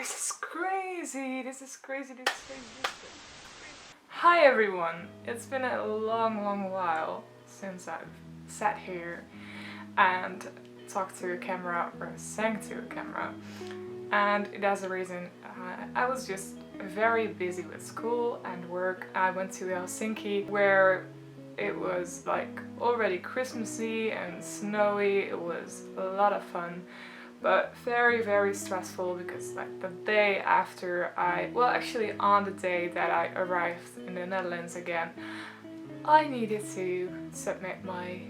This is crazy. This is crazy. Hi everyone. It's been a long while since I've sat here and talked to a camera or sang to a camera. And it has a reason. I was just very busy with school and work. I went to Helsinki where it was like already Christmassy and snowy. It was a lot of fun, but very stressful because like the day after actually on the day that I arrived in the Netherlands again, I needed to submit my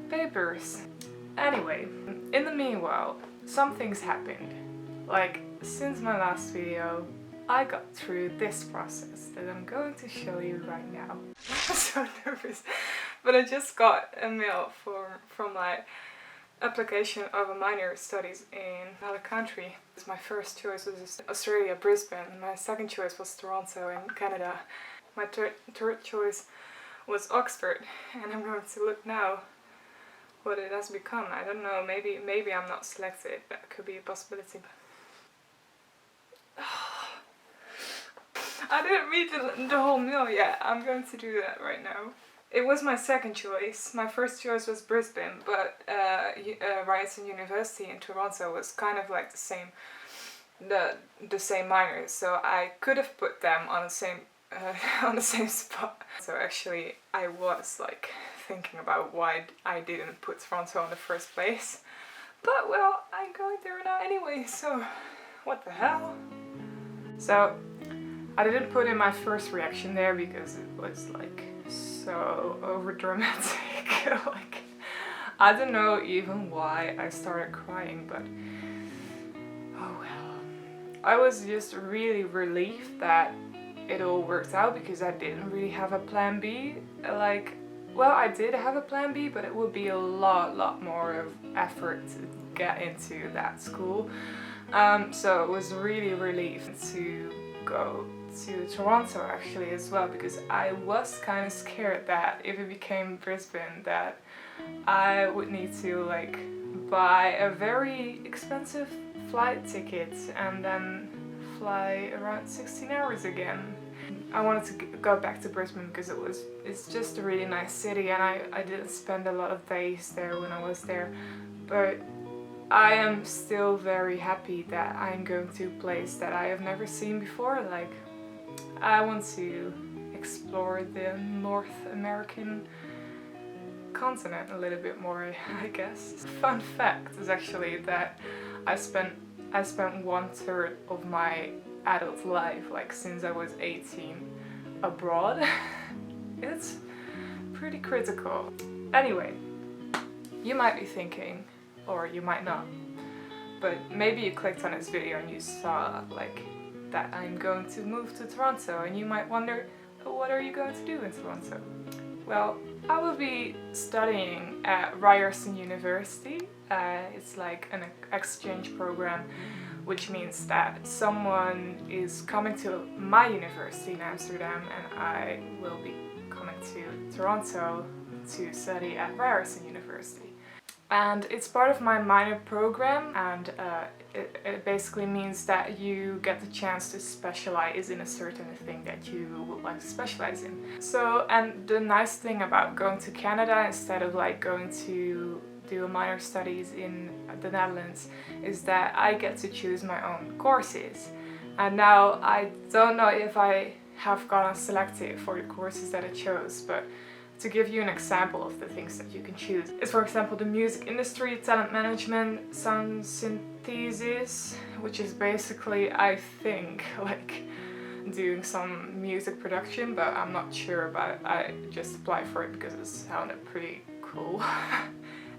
papers. Anyway, in the meanwhile, some things happened. Like, since my last video, I got through this process that I'm going to show you right now. I'm so nervous, but I just got a mail from my application of a minor studies in another country. My first choice was Australia, Brisbane. My second choice was Toronto in Canada. My third choice was Oxford, and I'm going to look now what it has become. I don't know, maybe I'm not selected. That could be a possibility. I didn't read the whole mail yet. I'm going to do that right now. It was my second choice. My first choice was Brisbane, but Ryerson University in Toronto was kind of like the same minor, so I could have put them on the same spot. So actually, I was like thinking about why I didn't put Toronto in the first place. But well, I'm going there now anyway, so what the hell? So I didn't put in my first reaction there because it was like so over dramatic. Like, I don't know even why I started crying, but oh well. I was just really relieved that it all worked out because I didn't really have a plan B. Like, well, I did have a plan B, but it would be a lot more of effort to get into that school. So it was really relieved to go to Toronto actually as well, because I was kind of scared that if it became Brisbane that I would need to like buy a very expensive flight ticket and then fly around 16 hours again. I wanted to go back to Brisbane because it's just a really nice city, and I didn't spend a lot of days there when I was there, but I am still very happy that I'm going to a place that I have never seen before. Like, I want to explore the North American continent a little bit more, I guess. Fun fact is actually that I spent 1/3 of my adult life, like since I was 18, abroad. It's pretty critical. Anyway, you might be thinking, or you might not, but maybe you clicked on this video and you saw like that I'm going to move to Toronto, and you might wonder, what are you going to do in Toronto? Well, I will be studying at Ryerson University. It's like an exchange program, which means that someone is coming to my university in Amsterdam and I will be coming to Toronto to study at Ryerson University. And it's part of my minor program, and it basically means that you get the chance to specialize in a certain thing that you would like to specialize in. So, and the nice thing about going to Canada instead of like going to do minor studies in the Netherlands is that I get to choose my own courses. And now I don't know if I have gotten selected for the courses that I chose, but to give you an example of the things that you can choose is, for example, the music industry, talent management, sound synthesis, which is basically, I think, like doing some music production, but I'm not sure about it. I just applied for it because it sounded pretty cool.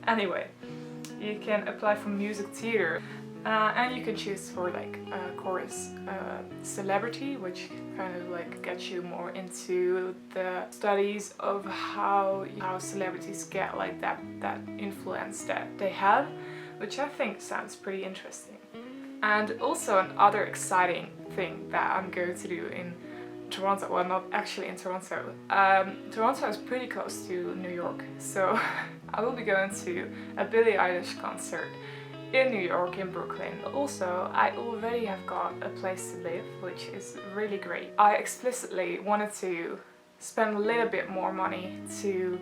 Anyway, you can apply for music theater. And you can choose for like a course celebrity, which kind of like gets you more into the studies of how celebrities get like that influence that they have, which I think sounds pretty interesting. And also another exciting thing that I'm going to do in Toronto, well, not actually in Toronto. Toronto is pretty close to New York, so I will be going to a Billie Eilish concert in New York, in Brooklyn. Also, I already have got a place to live, which is really great. I explicitly wanted to spend a little bit more money to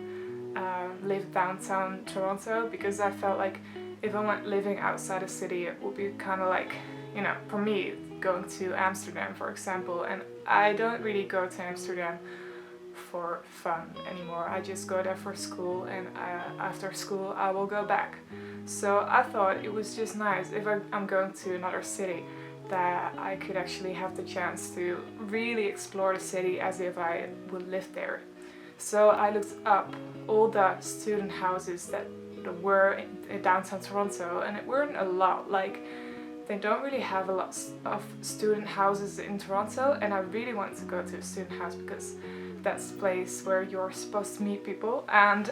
live downtown Toronto, because I felt like if I went living outside the city, it would be kind of like, you know, for me, going to Amsterdam, for example, and I don't really go to Amsterdam for fun anymore. I just go there for school, and after school I will go back. So I thought it was just nice if I'm going to another city that I could actually have the chance to really explore the city as if I would live there. So I looked up all the student houses that were in downtown Toronto, and it weren't a lot. Like, they don't really have a lot of student houses in Toronto, and I really wanted to go to a student house because that's the place where you're supposed to meet people, and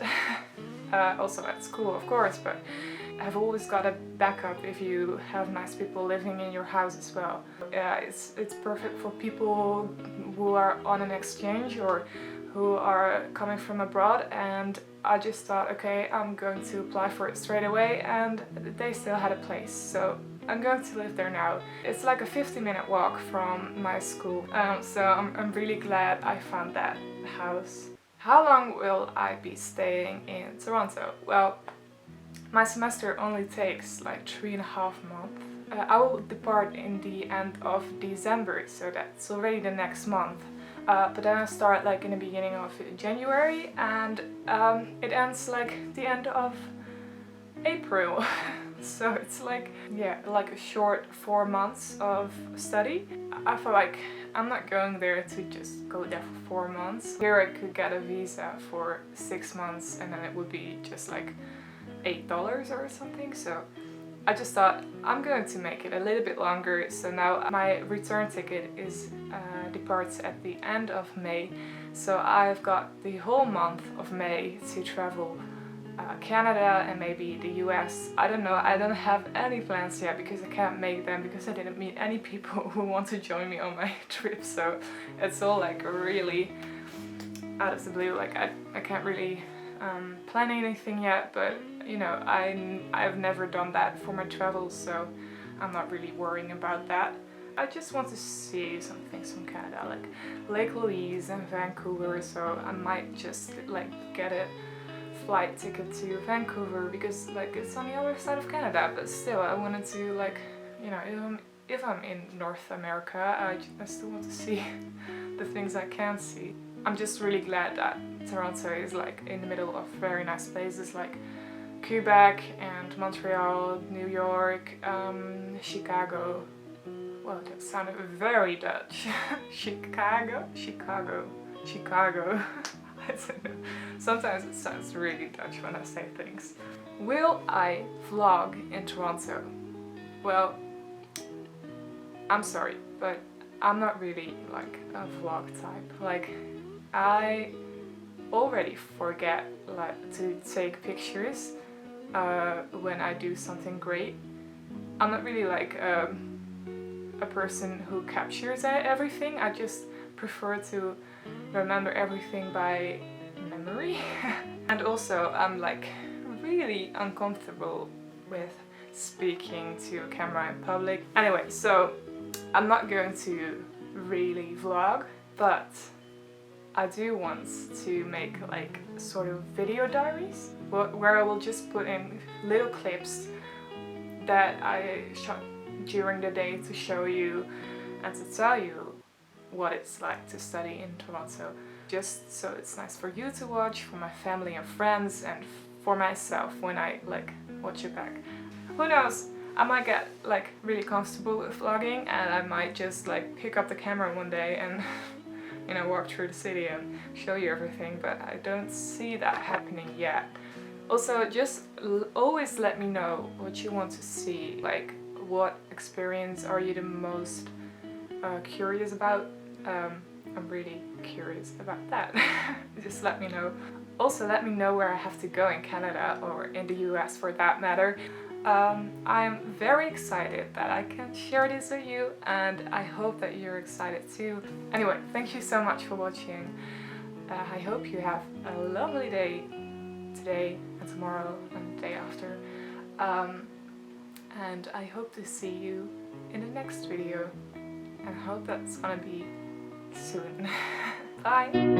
also at school, of course, but I've always got a backup if you have nice people living in your house as well. Yeah, it's perfect for people who are on an exchange or who are coming from abroad, and I just thought, okay, I'm going to apply for it straight away, and they still had a place, so I'm going to live there now. It's like a 50-minute walk from my school, so I'm really glad I found that house. How long will I be staying in Toronto? Well, my semester only takes like 3.5 months. I will depart in the end of December, so that's already the next month. But then I start like in the beginning of January, and it ends like the end of April. So it's like, yeah, like a short 4 months of study. I feel like I'm not going there to just go there for 4 months. Here I could get a visa for 6 months, and then it would be just like $8 or something. So I just thought I'm going to make it a little bit longer. So now my return ticket is departs at the end of May. So I've got the whole month of May to travel Canada and maybe the US. I don't know, I don't have any plans yet because I can't make them because I didn't meet any people who want to join me on my trip. So it's all like really out of the blue. Like I can't really plan anything yet, but you know, I've never done that for my travels, so I'm not really worrying about that. I just want to see some things from Canada, like Lake Louise and Vancouver, so I might just like get a flight ticket to Vancouver because like it's on the other side of Canada, but still I wanted to, like, you know, if I'm in North America, I still want to see the things I can see. I'm just really glad that Toronto is like in the middle of very nice places like Quebec and Montreal, New York, Chicago. Well, that sounded very Dutch. Chicago. I don't know. Sometimes it sounds really Dutch when I say things. Will I vlog in Toronto? Well, I'm sorry, but I'm not really like a vlog type. Like, I already forget like to take pictures when I do something great. I'm not really like a person who captures everything. I just prefer to remember everything by memory. And also I'm like really uncomfortable with speaking to a camera in public. Anyway, so I'm not going to really vlog, but I do want to make like sort of video diaries where I will just put in little clips that I shot during the day to show you and to tell you what it's like to study in Toronto. Just so it's nice for you to watch, for my family and friends, and for myself when I like watch it back. Who knows? I might get like really comfortable with vlogging and I might just like pick up the camera one day and you know, walk through the city and show you everything, but I don't see that happening yet. Also, just always let me know what you want to see, like what experience are you the most curious about. I'm really curious about that. Just let me know. Also, let me know where I have to go in Canada or in the US for that matter. I'm very excited that I can share this with you, and I hope that you're excited too. Anyway, thank you so much for watching. I hope you have a lovely day today and tomorrow and the day after. and I hope to see you in the next video, and I hope that's gonna be soon. Bye!